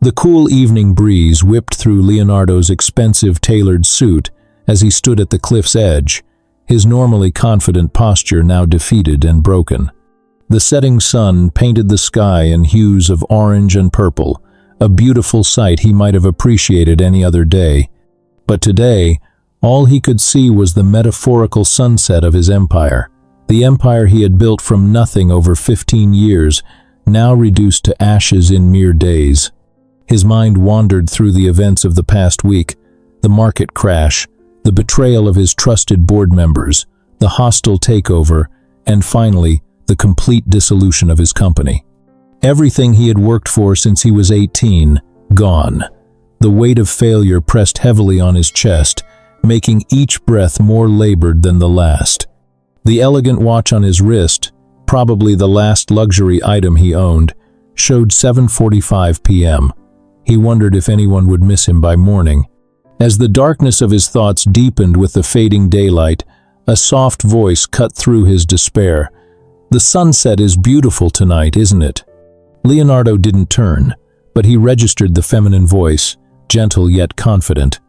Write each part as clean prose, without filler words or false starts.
The cool evening breeze whipped through Leonardo's expensive tailored suit as he stood at the cliff's edge, his normally confident posture now defeated and broken. The setting sun painted the sky in hues of orange and purple, a beautiful sight he might have appreciated any other day. But today, all he could see was the metaphorical sunset of his empire, the empire he had built from nothing over 15 years, now reduced to ashes in mere days. His mind wandered through the events of the past week, the market crash, the betrayal of his trusted board members, the hostile takeover, and finally, the complete dissolution of his company. Everything he had worked for since he was 18, gone. The weight of failure pressed heavily on his chest, making each breath more labored than the last. The elegant watch on his wrist, probably the last luxury item he owned, showed 7:45 p.m. He wondered if anyone would miss him by morning. As the darkness of his thoughts deepened with the fading daylight, a soft voice cut through his despair. "The sunset is beautiful tonight, isn't it?" Leonardo didn't turn, but he registered the feminine voice, gentle yet confident.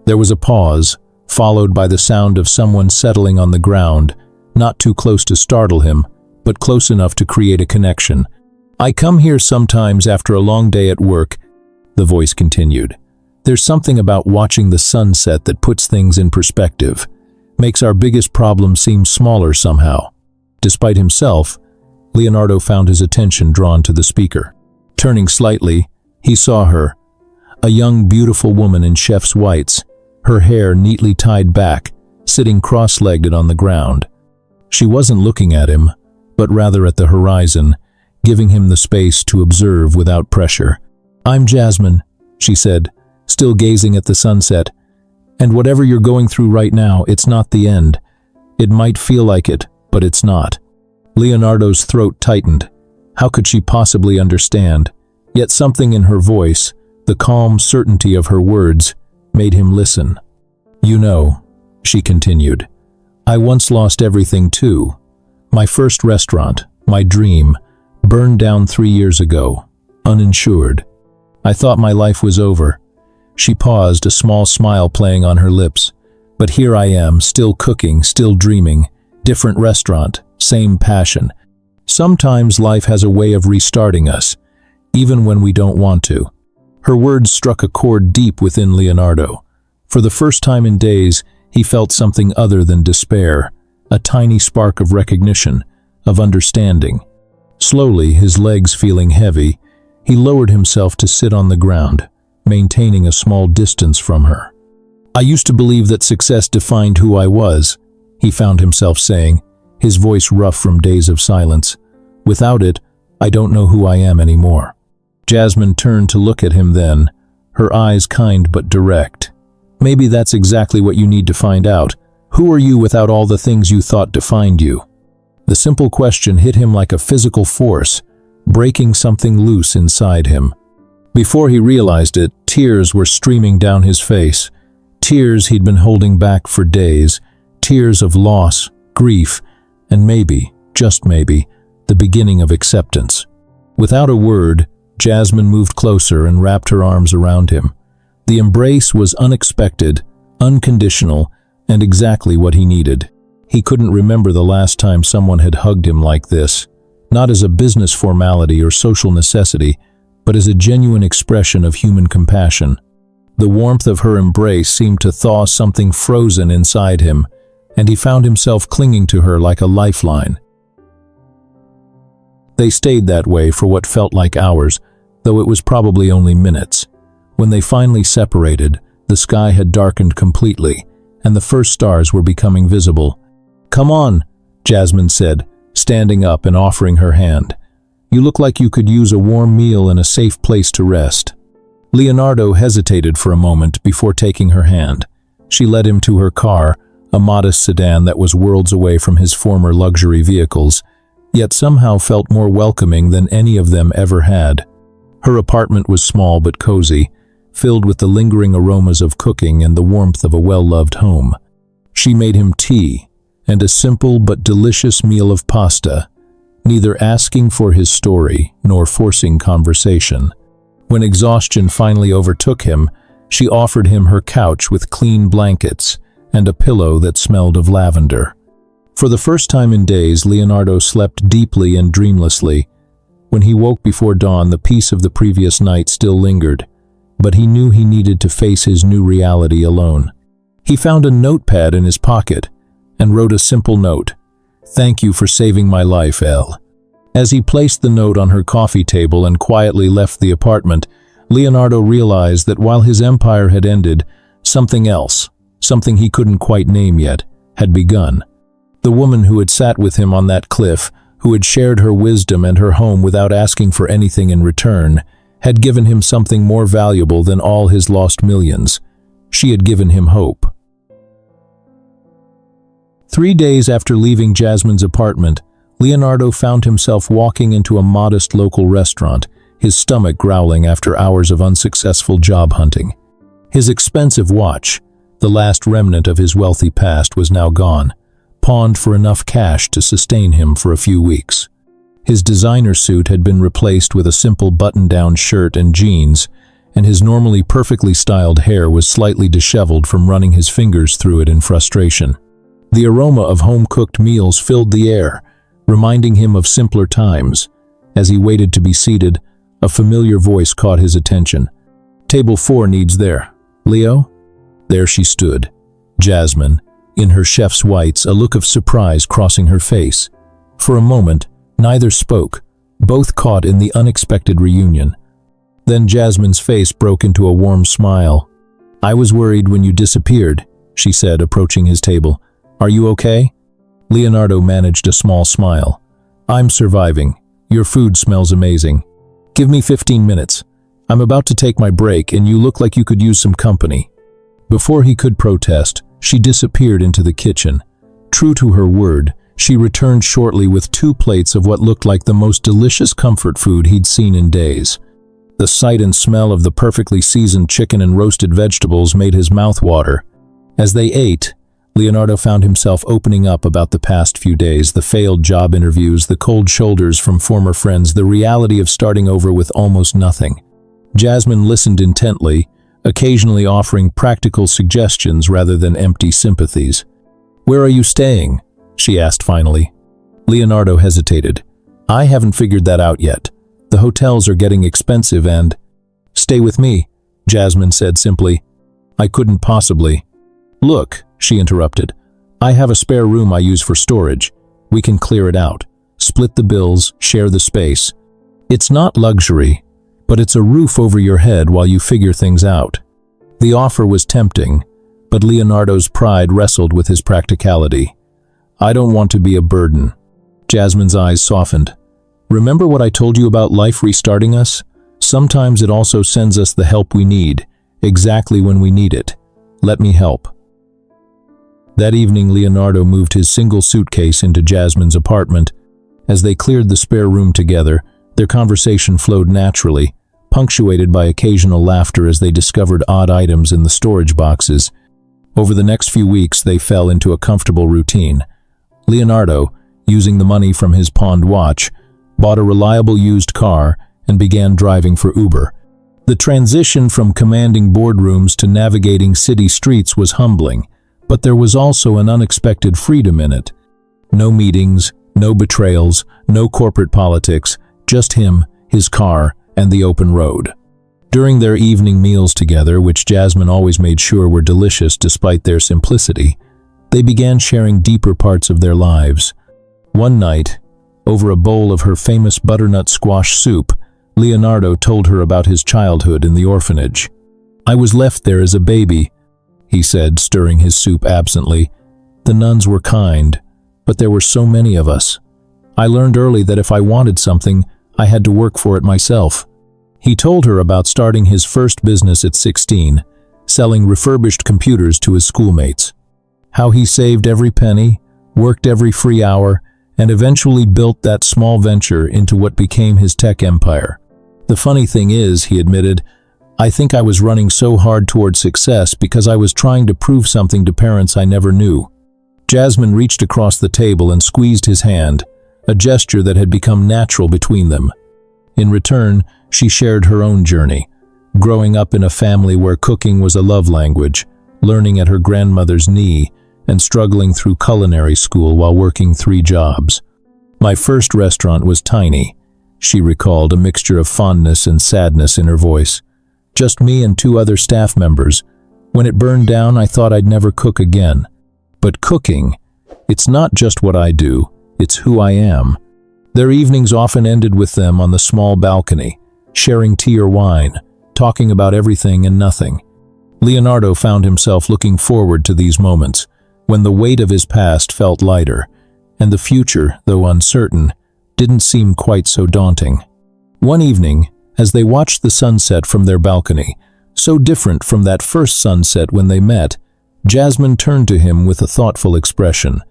There was a pause, followed by the sound of someone settling on the ground, not too close to startle him, but close enough to create a connection. "I come here sometimes after a long day at work," the voice continued. "There's something about watching the sunset that puts things in perspective, makes our biggest problem seem smaller somehow." Despite himself, Leonardo found his attention drawn to the speaker. Turning slightly, he saw her, a young, beautiful woman in chef's whites, her hair neatly tied back, sitting cross-legged on the ground. She wasn't looking at him, but rather at the horizon, giving him the space to observe without pressure. "I'm Jasmine," she said, still gazing at the sunset. "And whatever you're going through right now, it's not the end. It might feel like it, but it's not." Leonardo's throat tightened. How could she possibly understand? Yet something in her voice, the calm certainty of her words, made him listen. "You know," she continued, "I once lost everything too. My first restaurant, my dream, burned down 3 years ago, uninsured. I thought my life was over." She paused, a small smile playing on her lips. "But here I am, still cooking, still dreaming. Different restaurant, same passion. Sometimes life has a way of restarting us, even when we don't want to." Her words struck a chord deep within Leonardo. For the first time in days, he felt something other than despair, a tiny spark of recognition, of understanding. Slowly, his legs feeling heavy, he lowered himself to sit on the ground, maintaining a small distance from her. "I used to believe that success defined who I was," he found himself saying, his voice rough from days of silence. "Without it, I don't know who I am anymore." Jasmine turned to look at him then, her eyes kind but direct. "Maybe that's exactly what you need to find out. Who are you without all the things you thought defined you?" The simple question hit him like a physical force, breaking something loose inside him. Before he realized it, tears were streaming down his face. Tears he'd been holding back for days, tears of loss, grief, and maybe, just maybe, the beginning of acceptance. Without a word, Jasmine moved closer and wrapped her arms around him. The embrace was unexpected, unconditional, and exactly what he needed. He couldn't remember the last time someone had hugged him like this, not as a business formality or social necessity, but as a genuine expression of human compassion. The warmth of her embrace seemed to thaw something frozen inside him, and he found himself clinging to her like a lifeline. They stayed that way for what felt like hours, though it was probably only minutes. When they finally separated, the sky had darkened completely, and the first stars were becoming visible. "Come on," Jasmine said, standing up and offering her hand. "You look like you could use a warm meal and a safe place to rest." Leonardo hesitated for a moment before taking her hand. She led him to her car, a modest sedan that was worlds away from his former luxury vehicles, yet somehow felt more welcoming than any of them ever had. Her apartment was small but cozy, filled with the lingering aromas of cooking and the warmth of a well-loved home. She made him tea and a simple but delicious meal of pasta, neither asking for his story nor forcing conversation. When exhaustion finally overtook him, she offered him her couch with clean blankets and a pillow that smelled of lavender. For the first time in days, Leonardo slept deeply and dreamlessly. When he woke before dawn, the peace of the previous night still lingered, but he knew he needed to face his new reality alone. He found a notepad in his pocket and wrote a simple note. "Thank you for saving my life, Elle." As he placed the note on her coffee table and quietly left the apartment, Leonardo realized that while his empire had ended, something else, something he couldn't quite name yet, had begun. The woman who had sat with him on that cliff, who had shared her wisdom and her home without asking for anything in return, had given him something more valuable than all his lost millions. She had given him hope. 3 days after leaving Jasmine's apartment, Leonardo found himself walking into a modest local restaurant, his stomach growling after hours of unsuccessful job hunting. His expensive watch, the last remnant of his wealthy past, was now gone, pawned for enough cash to sustain him for a few weeks. His designer suit had been replaced with a simple button-down shirt and jeans, and his normally perfectly styled hair was slightly disheveled from running his fingers through it in frustration. The aroma of home-cooked meals filled the air, reminding him of simpler times. As he waited to be seated, a familiar voice caught his attention. "Table 4 needs there. Leo?" There she stood, Jasmine, in her chef's whites, a look of surprise crossing her face. For a moment, neither spoke, both caught in the unexpected reunion. Then Jasmine's face broke into a warm smile. "I was worried when you disappeared," she said, approaching his table. "Are you okay?" Leonardo managed a small smile. "I'm surviving. Your food smells amazing. Give me 15 minutes. I'm about to take my break and you look like you could use some company." Before he could protest, she disappeared into the kitchen. True to her word, she returned shortly with 2 plates of what looked like the most delicious comfort food he'd seen in days. The sight and smell of the perfectly seasoned chicken and roasted vegetables made his mouth water. As they ate, Leonardo found himself opening up about the past few days, the failed job interviews, the cold shoulders from former friends, the reality of starting over with almost nothing. Jasmine listened intently, occasionally offering practical suggestions rather than empty sympathies. "Where are you staying?" she asked finally. Leonardo hesitated. "I haven't figured that out yet. The hotels are getting expensive and—" "Stay with me," Jasmine said simply. "I couldn't possibly." "Look," she interrupted, "I have a spare room I use for storage. We can clear it out. Split the bills, share the space. It's not luxury, but it's a roof over your head while you figure things out." The offer was tempting, but Leonardo's pride wrestled with his practicality. "I don't want to be a burden." Jasmine's eyes softened. "Remember what I told you about life restarting us? Sometimes it also sends us the help we need, exactly when we need it. Let me help." That evening, Leonardo moved his single suitcase into Jasmine's apartment. As they cleared the spare room together, their conversation flowed naturally, punctuated by occasional laughter as they discovered odd items in the storage boxes. Over the next few weeks, they fell into a comfortable routine. Leonardo, using the money from his pawned watch, bought a reliable used car and began driving for Uber. The transition from commanding boardrooms to navigating city streets was humbling, but there was also an unexpected freedom in it. No meetings, no betrayals, no corporate politics, just him, his car, and the open road. During their evening meals together, which Jasmine always made sure were delicious despite their simplicity, they began sharing deeper parts of their lives. One night, over a bowl of her famous butternut squash soup, Leonardo told her about his childhood in the orphanage. "I was left there as a baby," he said, stirring his soup absently. "The nuns were kind, but there were so many of us. I learned early that if I wanted something, I had to work for it myself." He told her about starting his first business at 16, selling refurbished computers to his schoolmates. How he saved every penny, worked every free hour, and eventually built that small venture into what became his tech empire. "The funny thing is," he admitted, "I think I was running so hard toward success because I was trying to prove something to parents I never knew." Jasmine reached across the table and squeezed his hand, a gesture that had become natural between them. In return, She shared her own journey, growing up in a family where cooking was a love language, learning at her grandmother's knee, and struggling through culinary school while working 3 jobs. "My first restaurant was tiny," she recalled, a mixture of fondness and sadness in her voice. "Just me and 2 other staff members. When it burned down, I thought I'd never cook again. But cooking, it's not just what I do, it's who I am." Their evenings often ended with them on the small balcony, sharing tea or wine, talking about everything and nothing. Leonardo found himself looking forward to these moments, when the weight of his past felt lighter, and the future, though uncertain, didn't seem quite so daunting. One evening, as they watched the sunset from their balcony, so different from that first sunset when they met, Jasmine turned to him with a thoughtful expression.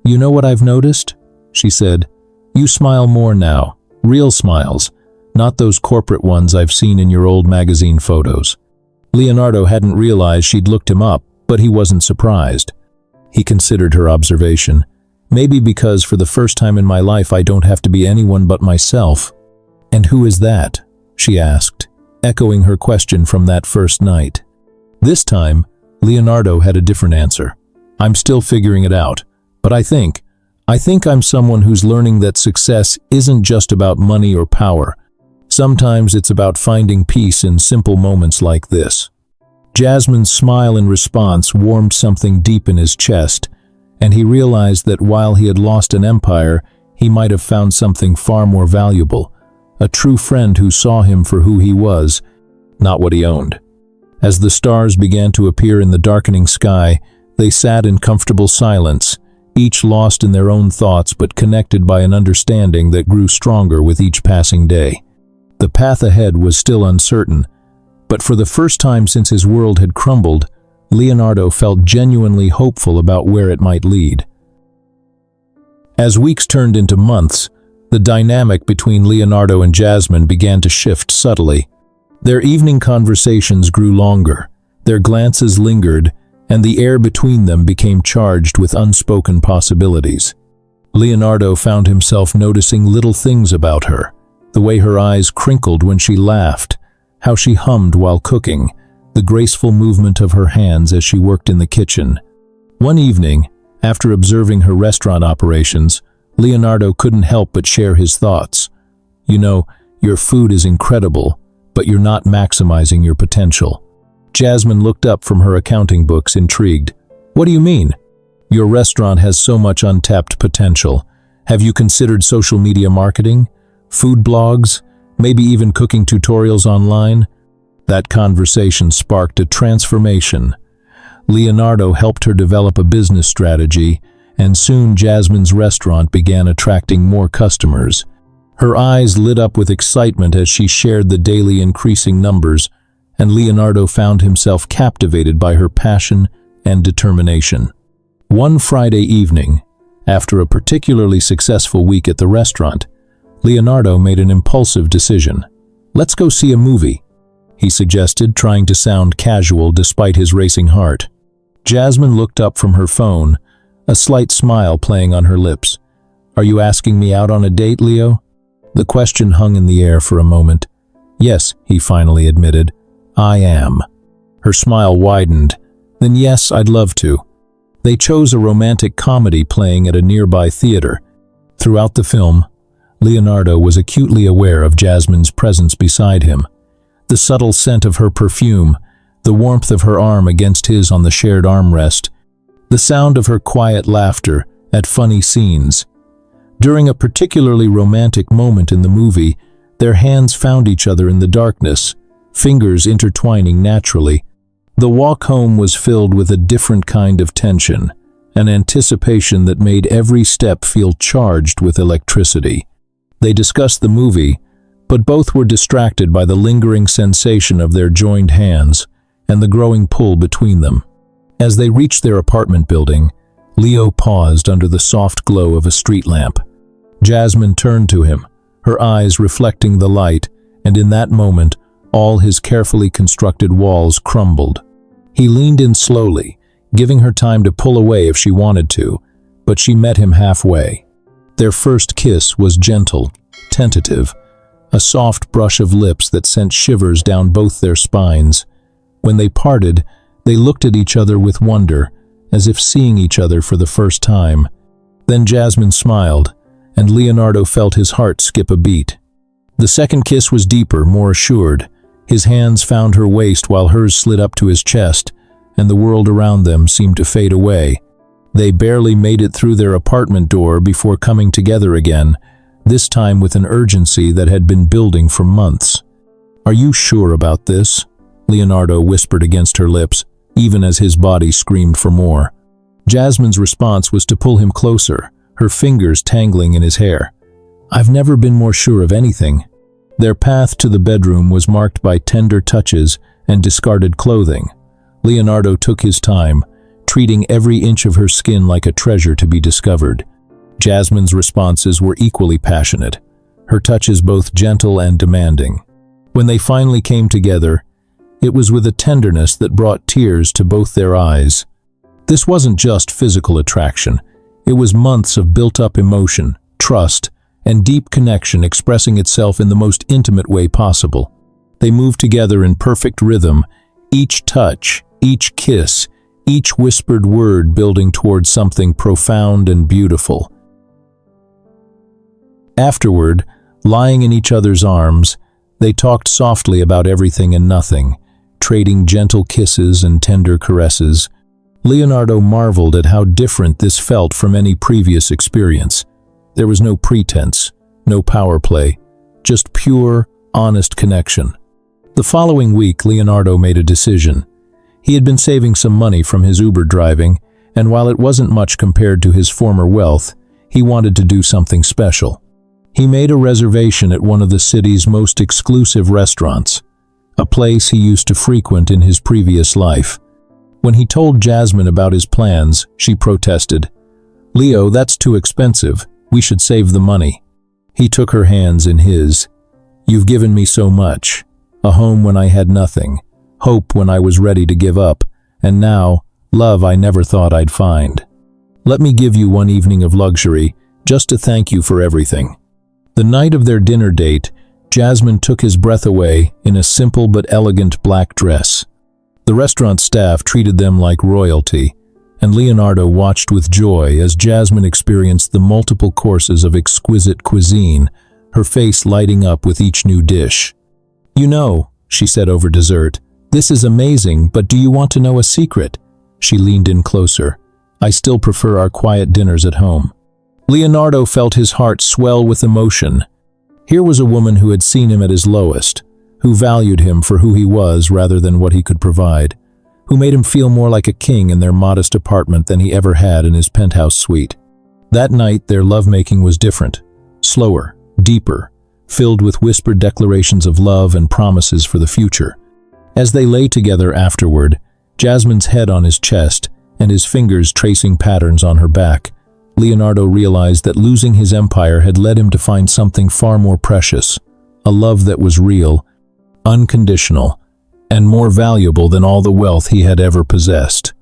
"You know what I've noticed?" she said. "You smile more now, real smiles, not those corporate ones I've seen in your old magazine photos." Leonardo hadn't realized she'd looked him up, but he wasn't surprised. He considered her observation. "Maybe because for the first time in my life I don't have to be anyone but myself." "And who is that?" she asked, echoing her question from that first night. This time, Leonardo had a different answer. "I'm still figuring it out, but I think I'm someone who's learning that success isn't just about money or power. Sometimes it's about finding peace in simple moments like this." Jasmine's smile in response warmed something deep in his chest, and he realized that while he had lost an empire, he might have found something far more valuable, a true friend who saw him for who he was, not what he owned. As the stars began to appear in the darkening sky, they sat in comfortable silence, each lost in their own thoughts but connected by an understanding that grew stronger with each passing day. The path ahead was still uncertain, but for the first time since his world had crumbled, Leonardo felt genuinely hopeful about where it might lead. As weeks turned into months, the dynamic between Leonardo and Jasmine began to shift subtly. Their evening conversations grew longer, their glances lingered, and the air between them became charged with unspoken possibilities. Leonardo found himself noticing little things about her, the way her eyes crinkled when she laughed, how she hummed while cooking, the graceful movement of her hands as she worked in the kitchen. One evening, after observing her restaurant operations, Leonardo couldn't help but share his thoughts. "You know, your food is incredible, but you're not maximizing your potential." Jasmine looked up from her accounting books, intrigued. "What do you mean?" "Your restaurant has so much untapped potential. Have you considered social media marketing? Food blogs? Maybe even cooking tutorials online?" That conversation sparked a transformation. Leonardo helped her develop a business strategy, and soon Jasmine's restaurant began attracting more customers. Her eyes lit up with excitement as she shared the daily increasing numbers, and Leonardo found himself captivated by her passion and determination. One Friday evening, after a particularly successful week at the restaurant, Leonardo made an impulsive decision. "Let's go see a movie," he suggested, trying to sound casual despite his racing heart. Jasmine looked up from her phone, a slight smile playing on her lips. "Are you asking me out on a date, Leo?" The question hung in the air for a moment. "Yes," he finally admitted, "I am." Her smile widened. "Then yes, I'd love to." They chose a romantic comedy playing at a nearby theater. Throughout the film, Leonardo was acutely aware of Jasmine's presence beside him. The subtle scent of her perfume, the warmth of her arm against his on the shared armrest, the sound of her quiet laughter at funny scenes. During a particularly romantic moment in the movie, their hands found each other in the darkness, fingers intertwining naturally. The walk home was filled with a different kind of tension, an anticipation that made every step feel charged with electricity. They discussed the movie, but both were distracted by the lingering sensation of their joined hands and the growing pull between them. As they reached their apartment building, Leo paused under the soft glow of a street lamp. Jasmine turned to him, her eyes reflecting the light, and in that moment, all his carefully constructed walls crumbled. He leaned in slowly, giving her time to pull away if she wanted to, but she met him halfway. Their first kiss was gentle, tentative, a soft brush of lips that sent shivers down both their spines. When they parted, they looked at each other with wonder, as if seeing each other for the first time. Then Jasmine smiled, and Leonardo felt his heart skip a beat. The second kiss was deeper, more assured. His hands found her waist while hers slid up to his chest, and the world around them seemed to fade away. They barely made it through their apartment door before coming together again, this time with an urgency that had been building for months. "Are you sure about this?" Leonardo whispered against her lips, even as his body screamed for more. Jasmine's response was to pull him closer, her fingers tangling in his hair. "I've never been more sure of anything." Their path to the bedroom was marked by tender touches and discarded clothing. Leonardo took his time, treating every inch of her skin like a treasure to be discovered. Jasmine's responses were equally passionate, her touches both gentle and demanding. When they finally came together, it was with a tenderness that brought tears to both their eyes. This wasn't just physical attraction. It was months of built-up emotion, trust, and deep connection expressing itself in the most intimate way possible. They moved together in perfect rhythm, each touch, each kiss, each whispered word building towards something profound and beautiful. Afterward, lying in each other's arms, they talked softly about everything and nothing, trading gentle kisses and tender caresses. Leonardo marveled at how different this felt from any previous experience. There was no pretense, no power play, just pure, honest connection. The following week, Leonardo made a decision. He had been saving some money from his Uber driving, and while it wasn't much compared to his former wealth, he wanted to do something special. He made a reservation at one of the city's most exclusive restaurants, a place he used to frequent in his previous life. When he told Jasmine about his plans, she protested. "Leo, that's too expensive. We should save the money." He took her hands in his. "You've given me so much. A home when I had nothing, hope when I was ready to give up, and now, love I never thought I'd find. Let me give you one evening of luxury, just to thank you for everything." The night of their dinner date, Jasmine took his breath away in a simple but elegant black dress. The restaurant staff treated them like royalty, and Leonardo watched with joy as Jasmine experienced the multiple courses of exquisite cuisine, her face lighting up with each new dish. "You know," she said over dessert, "this is amazing, but do you want to know a secret?" She leaned in closer. "I still prefer our quiet dinners at home." Leonardo felt his heart swell with emotion. Here was a woman who had seen him at his lowest, who valued him for who he was rather than what he could provide, who made him feel more like a king in their modest apartment than he ever had in his penthouse suite. That night, their lovemaking was different, slower, deeper, filled with whispered declarations of love and promises for the future. As they lay together afterward, Jasmine's head on his chest and his fingers tracing patterns on her back, Leonardo realized that losing his empire had led him to find something far more precious, a love that was real, unconditional, and more valuable than all the wealth he had ever possessed.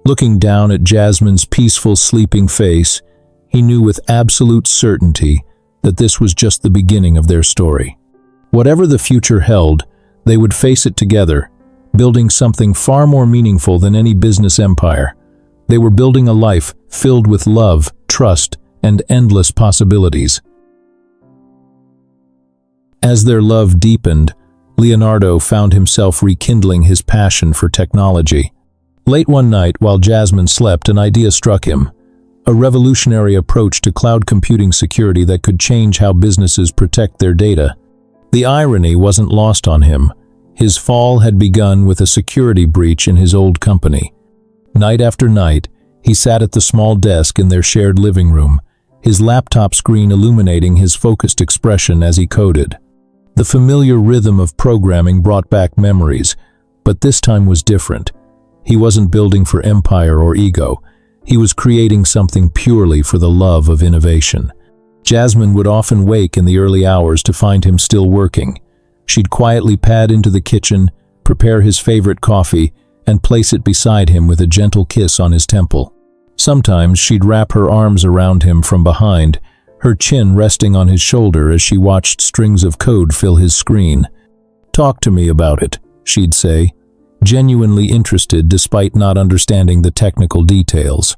Looking down at Jasmine's peaceful, sleeping face, he knew with absolute certainty that this was just the beginning of their story. Whatever the future held, they would face it together, building something far more meaningful than any business empire. They were building a life filled with love, trust, and endless possibilities. As their love deepened, Leonardo found himself rekindling his passion for technology. Late one night, while Jasmine slept, an idea struck him. A revolutionary approach to cloud computing security that could change how businesses protect their data. The irony wasn't lost on him. His fall had begun with a security breach in his old company. Night after night, he sat at the small desk in their shared living room, his laptop screen illuminating his focused expression as he coded. The familiar rhythm of programming brought back memories, but this time was different. He wasn't building for empire or ego. He was creating something purely for the love of innovation. Jasmine would often wake in the early hours to find him still working. She'd quietly pad into the kitchen, prepare his favorite coffee, and place it beside him with a gentle kiss on his temple. Sometimes she'd wrap her arms around him from behind, her chin resting on his shoulder as she watched strings of code fill his screen. "Talk to me about it," she'd say, genuinely interested despite not understanding the technical details.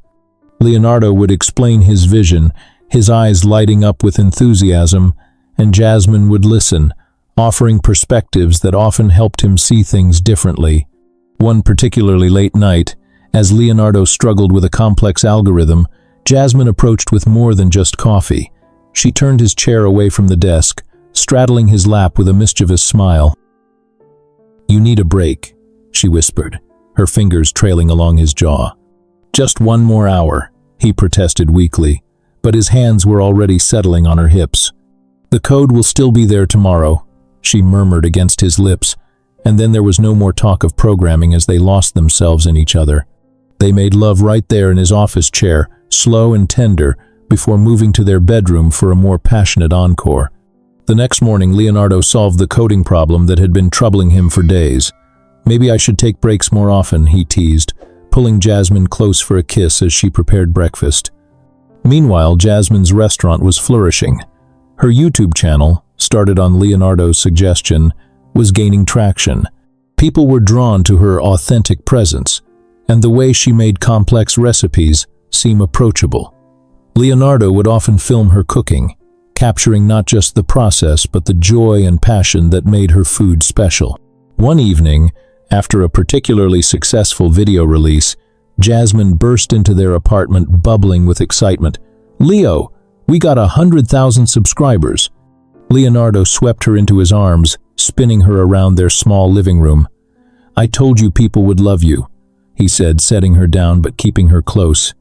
Leonardo would explain his vision, his eyes lighting up with enthusiasm, and Jasmine would listen, offering perspectives that often helped him see things differently. One particularly late night, as Leonardo struggled with a complex algorithm, Jasmine approached with more than just coffee. She turned his chair away from the desk, straddling his lap with a mischievous smile. "You need a break," she whispered, her fingers trailing along his jaw. "Just one more hour," he protested weakly, but his hands were already settling on her hips. "The code will still be there tomorrow," she murmured against his lips, and then there was no more talk of programming as they lost themselves in each other. They made love right there in his office chair, slow and tender, before moving to their bedroom for a more passionate encore. The next morning, Leonardo solved the coding problem that had been troubling him for days. "Maybe I should take breaks more often," he teased, pulling Jasmine close for a kiss as she prepared breakfast. Meanwhile, Jasmine's restaurant was flourishing. Her YouTube channel, started on Leonardo's suggestion, was gaining traction. People were drawn to her authentic presence, and the way she made complex recipes seem approachable. Leonardo would often film her cooking, capturing not just the process but the joy and passion that made her food special. One evening, after a particularly successful video release, Jasmine burst into their apartment bubbling with excitement. "Leo, we got 100,000 subscribers." Leonardo swept her into his arms, spinning her around their small living room. "I told you people would love you," he said, setting her down but keeping her close.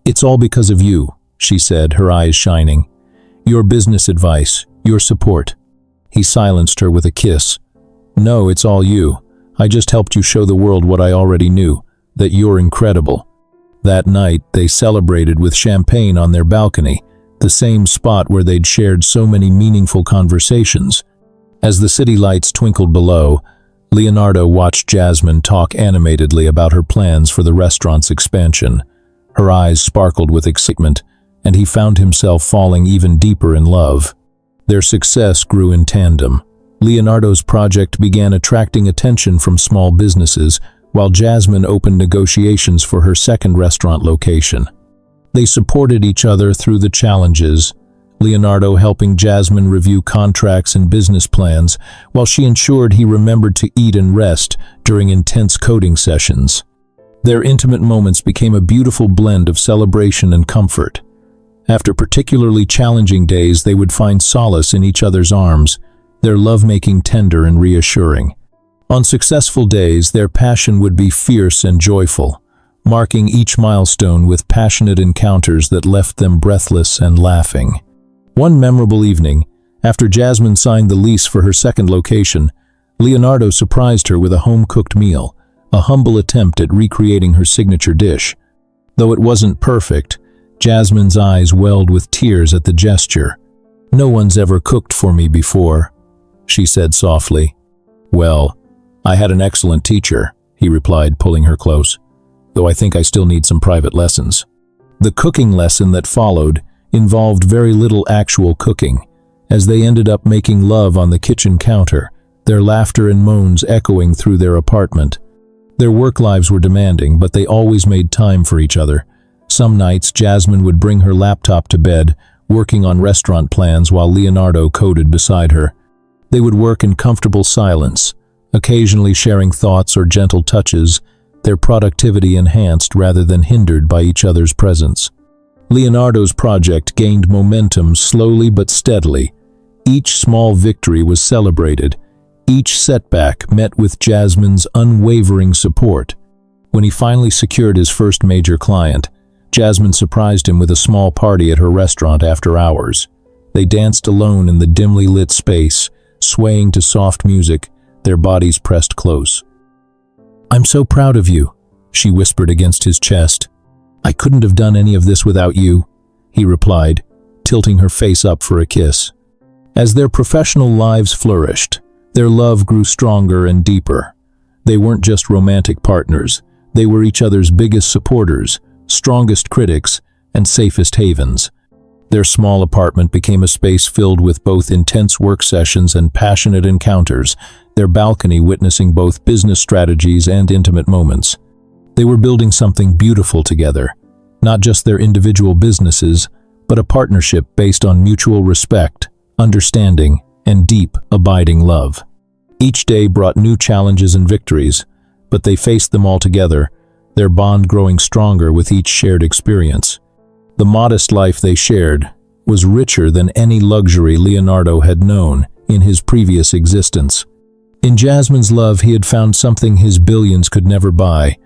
"It's all because of you," she said, her eyes shining. "Your business advice, your support." He silenced her with a kiss. "No, it's all you. I just helped you show the world what I already knew, that you're incredible." That night, they celebrated with champagne on their balcony, the same spot where they'd shared so many meaningful conversations. As the city lights twinkled below, Leonardo watched Jasmine talk animatedly about her plans for the restaurant's expansion. Her eyes sparkled with excitement, and he found himself falling even deeper in love. Their success grew in tandem. Leonardo's project began attracting attention from small businesses, while Jasmine opened negotiations for her second restaurant location. They supported each other through the challenges, Leonardo helping Jasmine review contracts and business plans, while she ensured he remembered to eat and rest during intense coding sessions. Their intimate moments became a beautiful blend of celebration and comfort. After particularly challenging days, they would find solace in each other's arms, their lovemaking tender and reassuring. On successful days, their passion would be fierce and joyful, marking each milestone with passionate encounters that left them breathless and laughing. One memorable evening, after Jasmine signed the lease for her second location, Leonardo surprised her with a home-cooked meal, a humble attempt at recreating her signature dish. Though it wasn't perfect, Jasmine's eyes welled with tears at the gesture. "No one's ever cooked for me before," she said softly. "Well, I had an excellent teacher," he replied, pulling her close, "though I think I still need some private lessons." The cooking lesson that followed involved very little actual cooking, as they ended up making love on the kitchen counter, their laughter and moans echoing through their apartment. Their work lives were demanding, but they always made time for each other. Some nights, Jasmine would bring her laptop to bed, working on restaurant plans while Leonardo coded beside her. They would work in comfortable silence, occasionally sharing thoughts or gentle touches, their productivity enhanced rather than hindered by each other's presence. Leonardo's project gained momentum slowly but steadily. Each small victory was celebrated, each setback met with Jasmine's unwavering support. When he finally secured his first major client, Jasmine surprised him with a small party at her restaurant after hours. They danced alone in the dimly lit space, swaying to soft music, their bodies pressed close. "I'm so proud of you," she whispered against his chest. "I couldn't have done any of this without you," he replied, tilting her face up for a kiss. As their professional lives flourished, their love grew stronger and deeper. They weren't just romantic partners, they were each other's biggest supporters, strongest critics, and safest havens. Their small apartment became a space filled with both intense work sessions and passionate encounters, their balcony witnessing both business strategies and intimate moments. They were building something beautiful together, not just their individual businesses, but a partnership based on mutual respect, understanding, and deep, abiding love. Each day brought new challenges and victories, but they faced them all together, their bond growing stronger with each shared experience. The modest life they shared was richer than any luxury Leonardo had known in his previous existence. In Jasmine's love, he had found something his billions could never buy,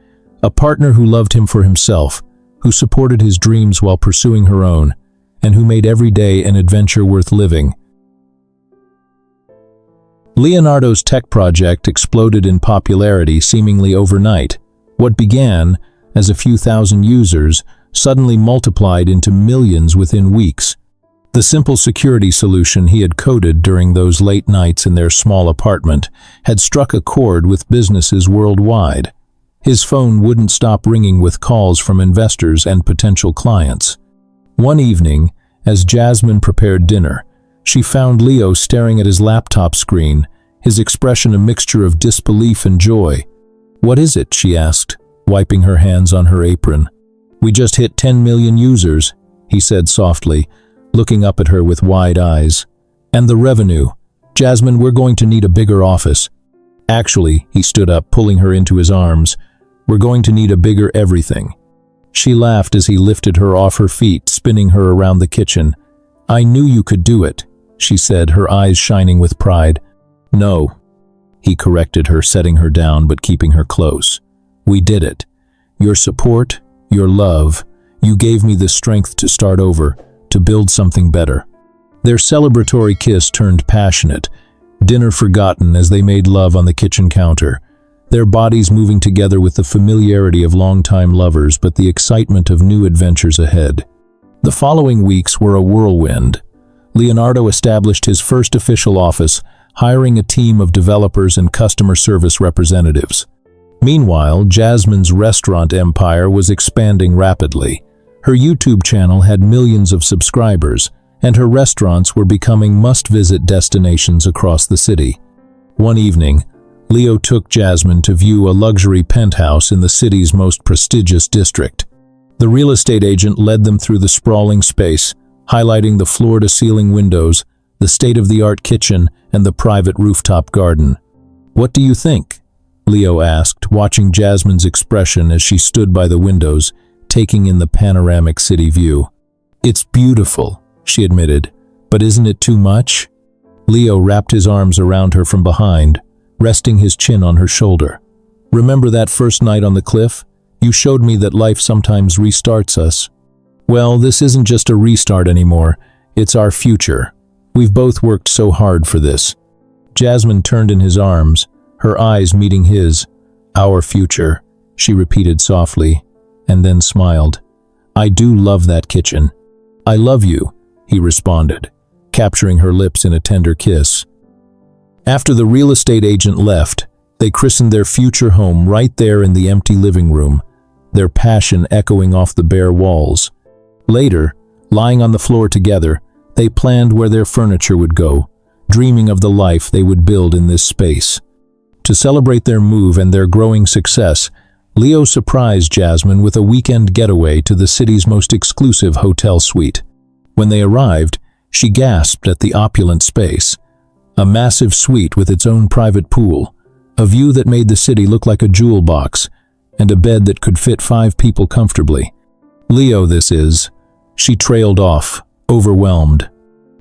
a partner who loved him for himself, who supported his dreams while pursuing her own, and who made every day an adventure worth living. Leonardo's tech project exploded in popularity seemingly overnight. What began as a few thousand users suddenly multiplied into millions within weeks. The simple security solution he had coded during those late nights in their small apartment had struck a chord with businesses worldwide. His phone wouldn't stop ringing with calls from investors and potential clients. One evening, as Jasmine prepared dinner, she found Leo staring at his laptop screen, his expression a mixture of disbelief and joy. "What is it?" she asked, wiping her hands on her apron. "We just hit 10 million users," he said softly, looking up at her with wide eyes. "And the revenue. Jasmine, we're going to need a bigger office." "Actually," he stood up, pulling her into his arms, "we're going to need a bigger everything." She laughed as he lifted her off her feet, spinning her around the kitchen. "I knew you could do it," she said, her eyes shining with pride. "No," he corrected her, setting her down but keeping her close. "We did it. Your support, your love, you gave me the strength to start over, to build something better." Their celebratory kiss turned passionate, dinner forgotten as they made love on the kitchen counter, their bodies moving together with the familiarity of longtime lovers but the excitement of new adventures ahead. The following weeks were a whirlwind. Leonardo established his first official office, hiring a team of developers and customer service representatives. Meanwhile, Jasmine's restaurant empire was expanding rapidly. Her YouTube channel had millions of subscribers, and her restaurants were becoming must-visit destinations across the city. One evening, Leo took Jasmine to view a luxury penthouse in the city's most prestigious district. The real estate agent led them through the sprawling space, highlighting the floor-to-ceiling windows, the state-of-the-art kitchen, and the private rooftop garden. "What do you think?" Leo asked, watching Jasmine's expression as she stood by the windows, taking in the panoramic city view. "It's beautiful," she admitted, "but isn't it too much?" Leo wrapped his arms around her from behind, resting his chin on her shoulder. "Remember that first night on the cliff? You showed me that life sometimes restarts us. Well, this isn't just a restart anymore, it's our future. We've both worked so hard for this." Jasmine turned in his arms, her eyes meeting his. "Our future," she repeated softly, and then smiled. "I do love that kitchen." "I love you," he responded, capturing her lips in a tender kiss. After the real estate agent left, they christened their future home right there in the empty living room, their passion echoing off the bare walls. Later, lying on the floor together, they planned where their furniture would go, dreaming of the life they would build in this space. To celebrate their move and their growing success, Leo surprised Jasmine with a weekend getaway to the city's most exclusive hotel suite. When they arrived, she gasped at the opulent space. A massive suite with its own private pool, a view that made the city look like a jewel box, and a bed that could fit 5 people comfortably. "Leo, this is," she trailed off, overwhelmed.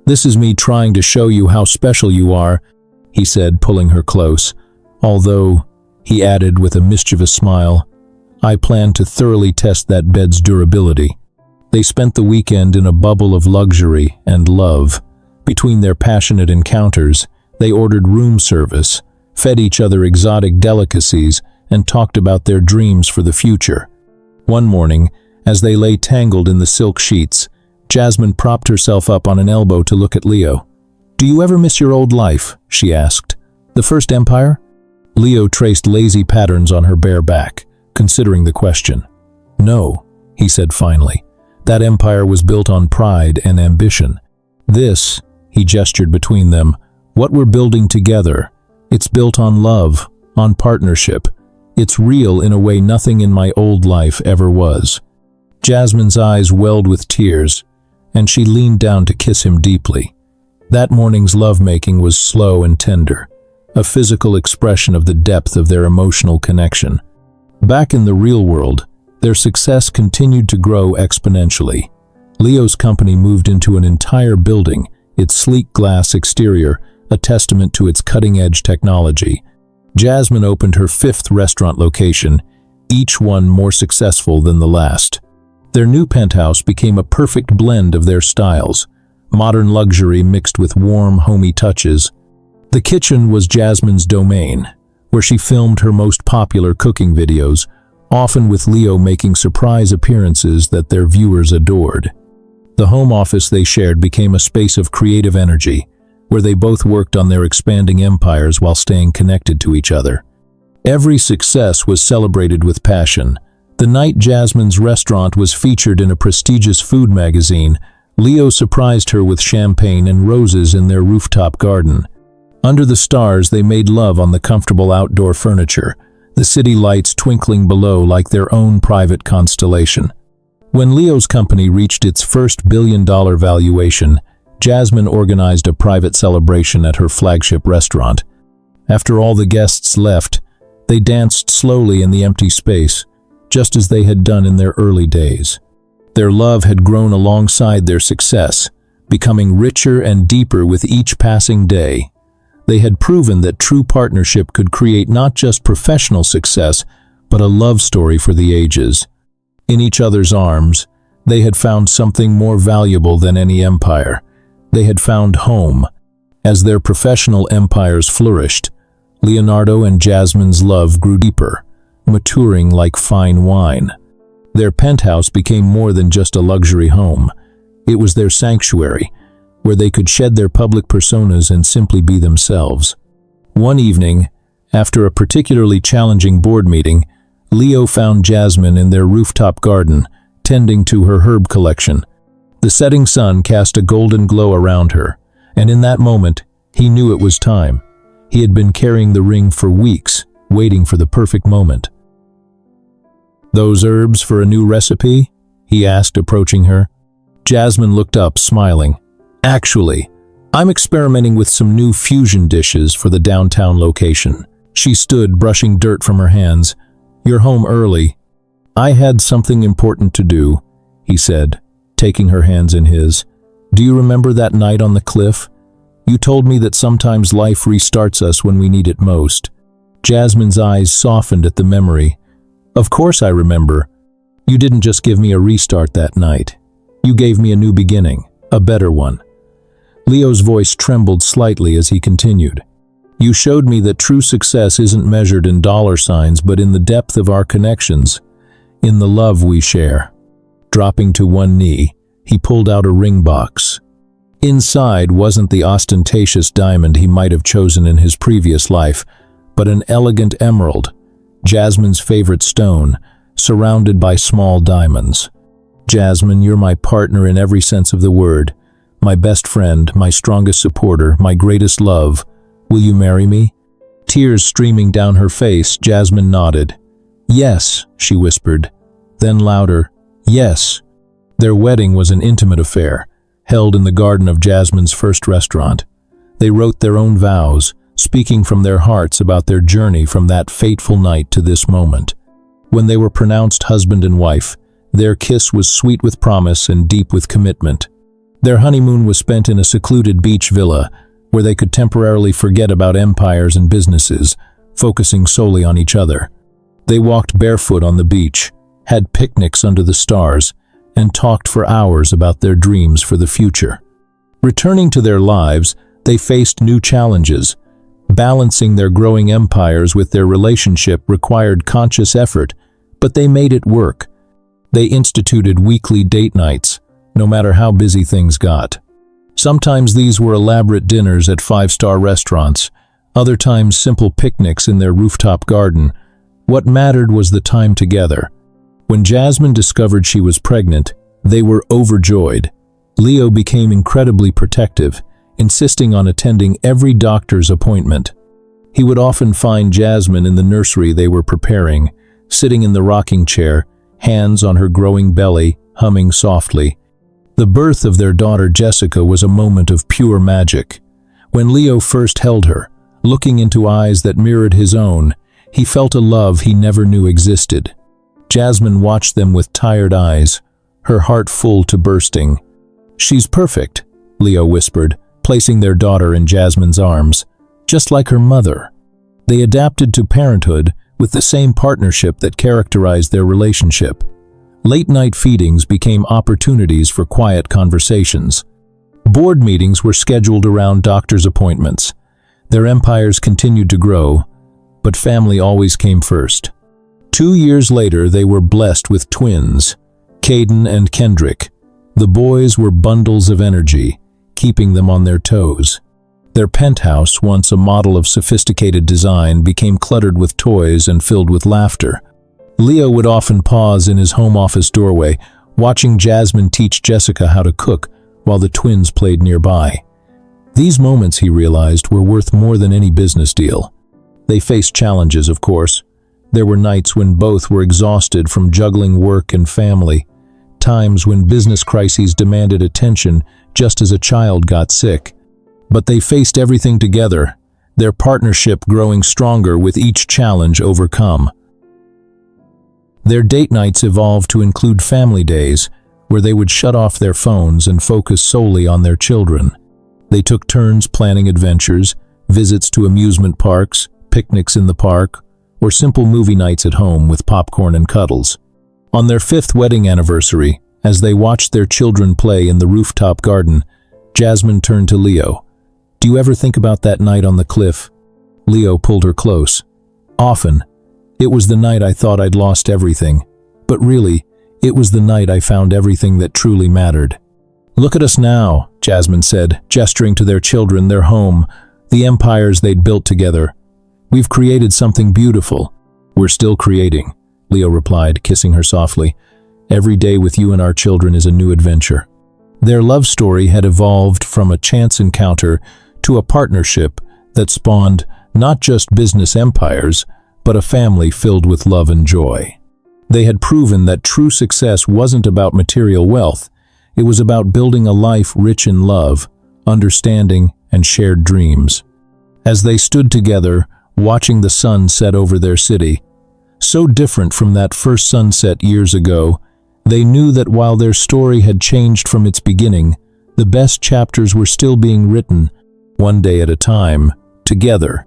"This is me trying to show you how special you are," he said, pulling her close. "Although," he added with a mischievous smile, "I plan to thoroughly test that bed's durability." They spent the weekend in a bubble of luxury and love. Between their passionate encounters, they ordered room service, fed each other exotic delicacies, and talked about their dreams for the future. One morning, as they lay tangled in the silk sheets, Jasmine propped herself up on an elbow to look at Leo. "Do you ever miss your old life?" she asked. "The first empire?" Leo traced lazy patterns on her bare back, considering the question. "No," he said finally. That empire was built on pride and ambition. This, he gestured between them, what we're building together, it's built on love, on partnership. It's real in a way nothing in my old life ever was. Jasmine's eyes welled with tears, and she leaned down to kiss him deeply. That morning's lovemaking was slow and tender, a physical expression of the depth of their emotional connection. Back in the real world, their success continued to grow exponentially. Leo's company moved into an entire building, its sleek glass exterior a testament to its cutting-edge technology. Jasmine opened her 5th restaurant location, each one more successful than the last. Their new penthouse became a perfect blend of their styles, modern luxury mixed with warm, homey touches. The kitchen was Jasmine's domain, where she filmed her most popular cooking videos, often with Leo making surprise appearances that their viewers adored. The home office they shared became a space of creative energy, where they both worked on their expanding empires while staying connected to each other. Every success was celebrated with passion. The night Jasmine's restaurant was featured in a prestigious food magazine, Leo surprised her with champagne and roses in their rooftop garden. Under the stars, they made love on the comfortable outdoor furniture, the city lights twinkling below like their own private constellation. When Leo's company reached its first billion-dollar valuation, Jasmine organized a private celebration at her flagship restaurant. After all the guests left, they danced slowly in the empty space, just as they had done in their early days. Their love had grown alongside their success, becoming richer and deeper with each passing day. They had proven that true partnership could create not just professional success, but a love story for the ages. In each other's arms, they had found something more valuable than any empire. They had found home. As their professional empires flourished, Leonardo and Jasmine's love grew deeper, maturing like fine wine. Their penthouse became more than just a luxury home. It was their sanctuary, where they could shed their public personas and simply be themselves. One evening, after a particularly challenging board meeting, Leo found Jasmine in their rooftop garden, tending to her herb collection. The setting sun cast a golden glow around her, and in that moment, he knew it was time. He had been carrying the ring for weeks, waiting for the perfect moment. "Those herbs for a new recipe?" he asked, approaching her. Jasmine looked up, smiling. "Actually, I'm experimenting with some new fusion dishes for the downtown location." She stood, brushing dirt from her hands. "You're home early." "I had something important to do," he said, taking her hands in his. "Do you remember that night on the cliff? You told me that sometimes life restarts us when we need it most." Jasmine's eyes softened at the memory. "Of course I remember. You didn't just give me a restart that night. You gave me a new beginning, a better one." Leo's voice trembled slightly as he continued. "You showed me that true success isn't measured in dollar signs, but in the depth of our connections, in the love we share." Dropping to one knee, he pulled out a ring box. Inside wasn't the ostentatious diamond he might have chosen in his previous life, but an elegant emerald, Jasmine's favorite stone, surrounded by small diamonds. "Jasmine, you're my partner in every sense of the word, my best friend, my strongest supporter, my greatest love. Will you marry me?" Tears streaming down her face, Jasmine nodded. "Yes," she whispered. Then louder, "Yes." Their wedding was an intimate affair, held in the garden of Jasmine's first restaurant. They wrote their own vows, speaking from their hearts about their journey from that fateful night to this moment. When they were pronounced husband and wife, their kiss was sweet with promise and deep with commitment. Their honeymoon was spent in a secluded beach villa, where they could temporarily forget about empires and businesses, focusing solely on each other. They walked barefoot on the beach, had picnics under the stars, and talked for hours about their dreams for the future. Returning to their lives, they faced new challenges. Balancing their growing empires with their relationship required conscious effort, but they made it work. They instituted weekly date nights, no matter how busy things got. Sometimes these were elaborate dinners at five-star restaurants, other times simple picnics in their rooftop garden. What mattered was the time together. When Jasmine discovered she was pregnant, They were overjoyed. Leo became incredibly protective, insisting on attending every doctor's appointment. He would often find Jasmine in the nursery they were preparing, sitting in the rocking chair, hands on her growing belly, humming softly. The birth of their daughter Jessica was a moment of pure magic. When Leo first held her, looking into eyes that mirrored his own, he felt a love he never knew existed. Jasmine watched them with tired eyes, her heart full to bursting. "She's perfect," Leo whispered, placing their daughter in Jasmine's arms, "just like her mother." They adapted to parenthood with the same partnership that characterized their relationship. Late-night feedings became opportunities for quiet conversations. Board meetings were scheduled around doctors' appointments. Their empires continued to grow, but family always came first. 2 years later, they were blessed with twins, Caden and Kendrick. The boys were bundles of energy, keeping them on their toes. Their penthouse, once a model of sophisticated design, became cluttered with toys and filled with laughter. Leo would often pause in his home office doorway, watching Jasmine teach Jessica how to cook while the twins played nearby. These moments, he realized, were worth more than any business deal. They faced challenges, of course. There were nights when both were exhausted from juggling work and family, times when business crises demanded attention just as a child got sick. But they faced everything together, their partnership growing stronger with each challenge overcome. Their date nights evolved to include family days, where they would shut off their phones and focus solely on their children. They took turns planning adventures, visits to amusement parks, picnics in the park, or simple movie nights at home with popcorn and cuddles. On their 5th wedding anniversary, as they watched their children play in the rooftop garden, Jasmine turned to Leo. "Do you ever think about that night on the cliff?" Leo pulled her close. "Often. It was the night I thought I'd lost everything. But really, it was the night I found everything that truly mattered." "Look at us now," Jasmine said, gesturing to their children, their home, the empires they'd built together. "We've created something beautiful." "We're still creating," Leo replied, kissing her softly. "Every day with you and our children is a new adventure." Their love story had evolved from a chance encounter to a partnership that spawned not just business empires, but a family filled with love and joy. They had proven that true success wasn't about material wealth. It was about building a life rich in love, understanding, and shared dreams. As they stood together, watching the sun set over their city, so different from that first sunset years ago, they knew that while their story had changed from its beginning, the best chapters were still being written, one day at a time, together.